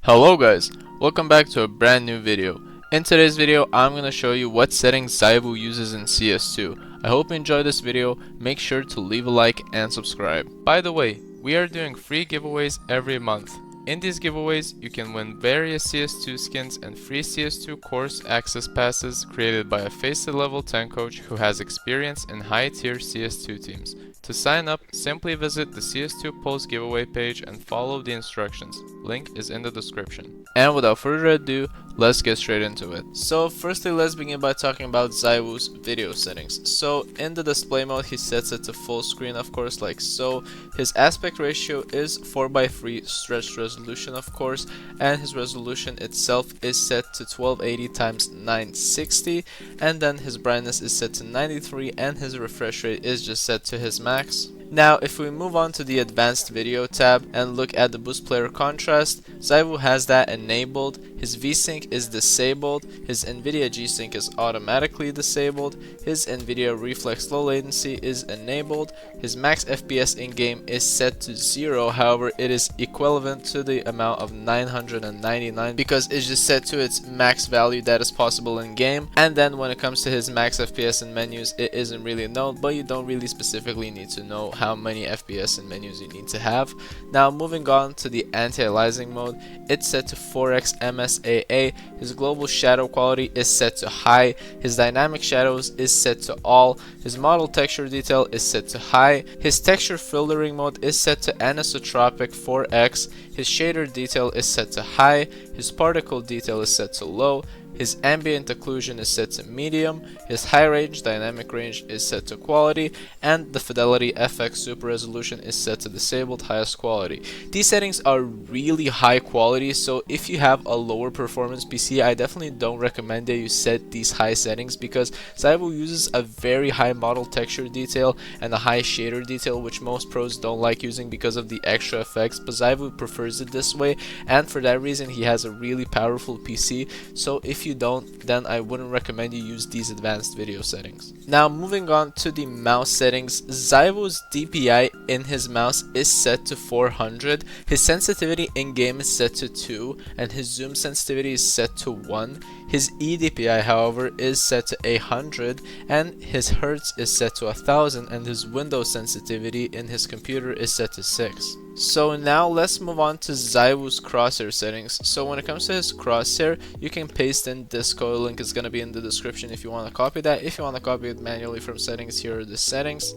Hello guys, welcome back to a brand new video. In today's video, I'm going to show you what settings ZywOo uses in CS2. I hope you enjoy this video. Make sure to leave a like and subscribe. By the way, we are doing free giveaways every month. In these giveaways, you can win various CS2 skins and free CS2 course access passes created by a FACEIT level 10 coach who has experience in high tier CS2 teams. To sign up, simply visit the CS2 post giveaway page and follow the instructions. Link is in the description. And without further ado, let's get straight into it. So firstly, let's begin by talking about ZywOo's video settings. So in the display mode, he sets it to full screen, of course, like so. His aspect ratio is 4:3 stretched resolution, of course, and his resolution itself is set to 1280 x 960, and then his brightness is set to 93, and his refresh rate is just set to his max. Now, if we move on to the advanced video tab and look at the boost player contrast, ZywOo has that enabled, his VSync is disabled, his NVIDIA G-Sync is automatically disabled, his NVIDIA Reflex Low Latency is enabled, his max FPS in-game is set to 0, however it is equivalent to the amount of 999 because it's just set to its max value that is possible in-game, and then when it comes to his max FPS in menus, it isn't really known, but you don't really specifically need to know how many FPS and menus you need to have. Now moving on to the anti-aliasing mode, it's set to 4x MSAA, his global shadow quality is set to high, his dynamic shadows is set to all, his model texture detail is set to high, his texture filtering mode is set to anisotropic 4x, his shader detail is set to high, his particle detail is set to low, his ambient occlusion is set to medium, his high range dynamic range is set to quality, and the fidelity FX super resolution is set to disabled highest quality. These settings are really high quality, so if you have a lower performance PC, I definitely don't recommend that you set these high settings because ZywOo uses a very high model texture detail and a high shader detail, which most pros don't like using because of the extra effects, but ZywOo prefers it this way, and for that reason he has a really powerful PC. So if you don't, then I wouldn't recommend you use these advanced video settings. Now moving on to the mouse settings, ZywOo's DPI in his mouse is set to 400, his sensitivity in game is set to 2, and his zoom sensitivity is set to 1. His eDPI however is set to 800, and his hertz is set to 1000, and his window sensitivity in his computer is set to 6. So now let's move on to ZywOo's crosshair settings. So when it comes to his crosshair, you can paste in this code, link is going to be in the description if you want to copy that. If you want to copy it manually from settings, here are the settings.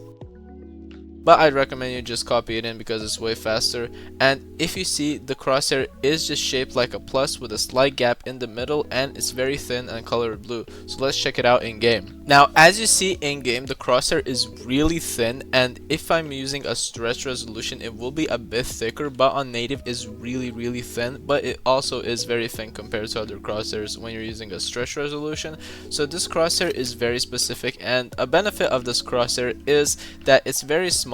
But I'd recommend you just copy it in because it's way faster. And if you see, the crosshair is just shaped like a plus with a slight gap in the middle, and it's very thin and colored blue. So let's check it out in game. Now as you see in game, the crosshair is really thin, and if I'm using a stretch resolution it will be a bit thicker, but on native is really thin, but it also is very thin compared to other crosshairs when you're using a stretch resolution. So this crosshair is very specific, and a benefit of this crosshair is that it's very small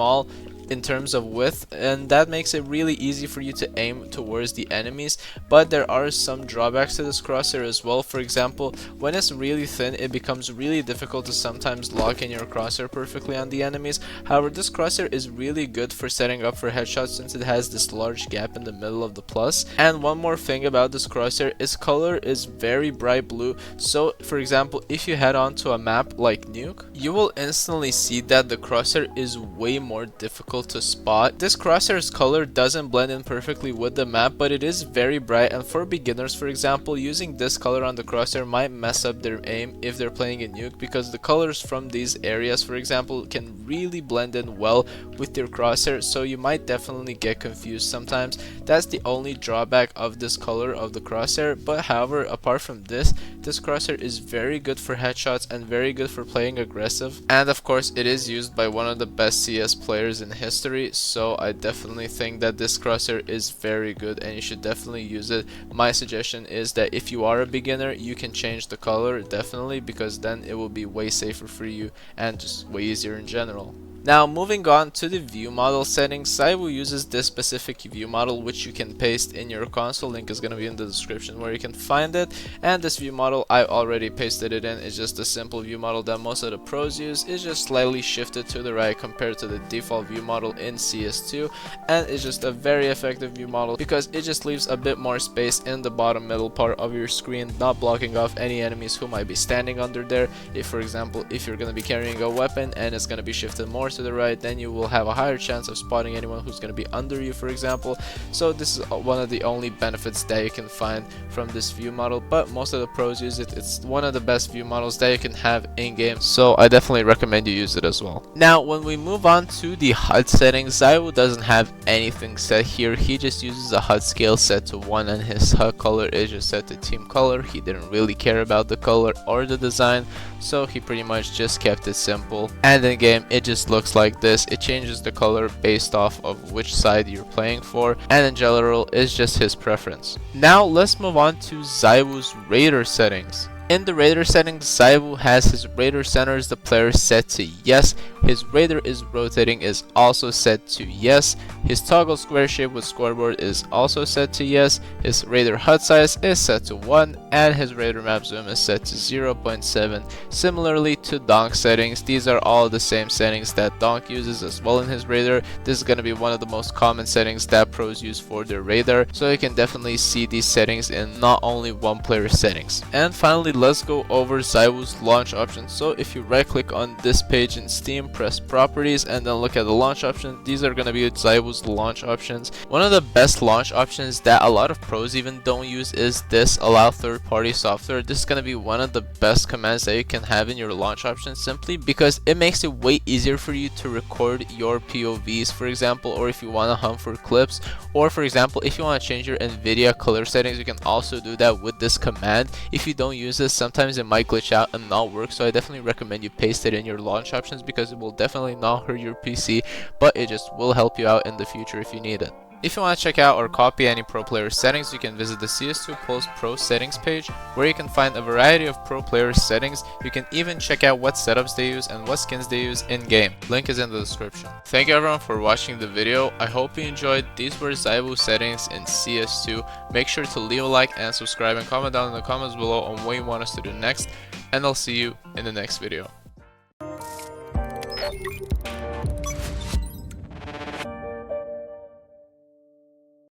in terms of width, and that makes it really easy for you to aim towards the enemies. But there are some drawbacks to this crosshair as well. For example, when it's really thin, it becomes really difficult to sometimes lock in your crosshair perfectly on the enemies. However, this crosshair is really good for setting up for headshots since it has this large gap in the middle of the plus. And one more thing about this crosshair, its color is very bright blue. So for example, if you head on to a map like Nuke, you will instantly see that the crosshair is way more difficult to spot. This crosshair's color doesn't blend in perfectly with the map, but it is very bright, and for beginners, for example, using this color on the crosshair might mess up their aim if they're playing in Nuke, because the colors from these areas, for example, can really blend in well with your crosshair, so you might definitely get confused sometimes. That's the only drawback of this color of the crosshair, but however, apart from this crosshair is very good for headshots and very good for playing aggressive, and of course it is used by one of the best CS players in history, so I definitely think that this crosshair is very good and you should definitely use it. My suggestion is that if you are a beginner, you can change the color definitely, because then it will be way safer for you and just way easier in general. Now moving on to the view model settings, ZywOo uses this specific view model which you can paste in your console. Link is going to be in the description where you can find it. And this view model, I already pasted it in. It's just a simple view model that most of the pros use. It's just slightly shifted to the right compared to the default view model in CS2, and it's just a very effective view model because it just leaves a bit more space in the bottom middle part of your screen, not blocking off any enemies who might be standing under there. If for example, if you're going to be carrying a weapon and it's going to be shifted more to the right, then you will have a higher chance of spotting anyone who's going to be under you, for example. So this is one of the only benefits that you can find from this view model, but most of the pros use it. It's one of the best view models that you can have in game, so I definitely recommend you use it as well. Now when we move on to the HUD settings, ZywOo doesn't have anything set here. He just uses a HUD scale set to 1 and his HUD color is just set to team color. He didn't really care about the color or the design, so he pretty much just kept it simple, and in game it just looks like this. It changes the color based off of which side you're playing for, and in general it's just his preference. Now let's move on to ZywOo's radar settings. In the radar settings, ZywOo has his radar centers, the player set to yes. His radar is rotating is also set to yes. His toggle square shape with scoreboard is also set to yes. His radar HUD size is set to 1, and his radar map zoom is set to 0.7. Similarly to Donk settings, these are all the same settings that Donk uses as well in his radar. This is going to be one of the most common settings that pros use for their radar, so you can definitely see these settings in not only one player's settings. And finally, let's go over ZywOo's launch options. So if you right click on this page in Steam, press properties, and then look at the launch options, these are going to be ZywOo's launch options. One of the best launch options that a lot of pros even don't use is this allow third-party software. This is going to be one of the best commands that you can have in your launch options, simply because it makes it way easier for you to record your POVs, for example, or if you want to hunt for clips, or for example if you want to change your NVIDIA color settings, you can also do that with this command. If you don't use this, sometimes it might glitch out and not work, so I definitely recommend you paste it in your launch options because it will definitely not hurt your PC, but it just will help you out in the future if you need it. If you want to check out or copy any pro player settings, you can visit the CS2 Pulse Pro settings page, where you can find a variety of pro player settings. You can even check out what setups they use and what skins they use in game. Link is in the description. Thank you everyone for watching the video. I hope you enjoyed. These were ZywOo settings in CS2. Make sure to leave a like and subscribe, and comment down in the comments below on what you want us to do next, and I'll see you in the next video.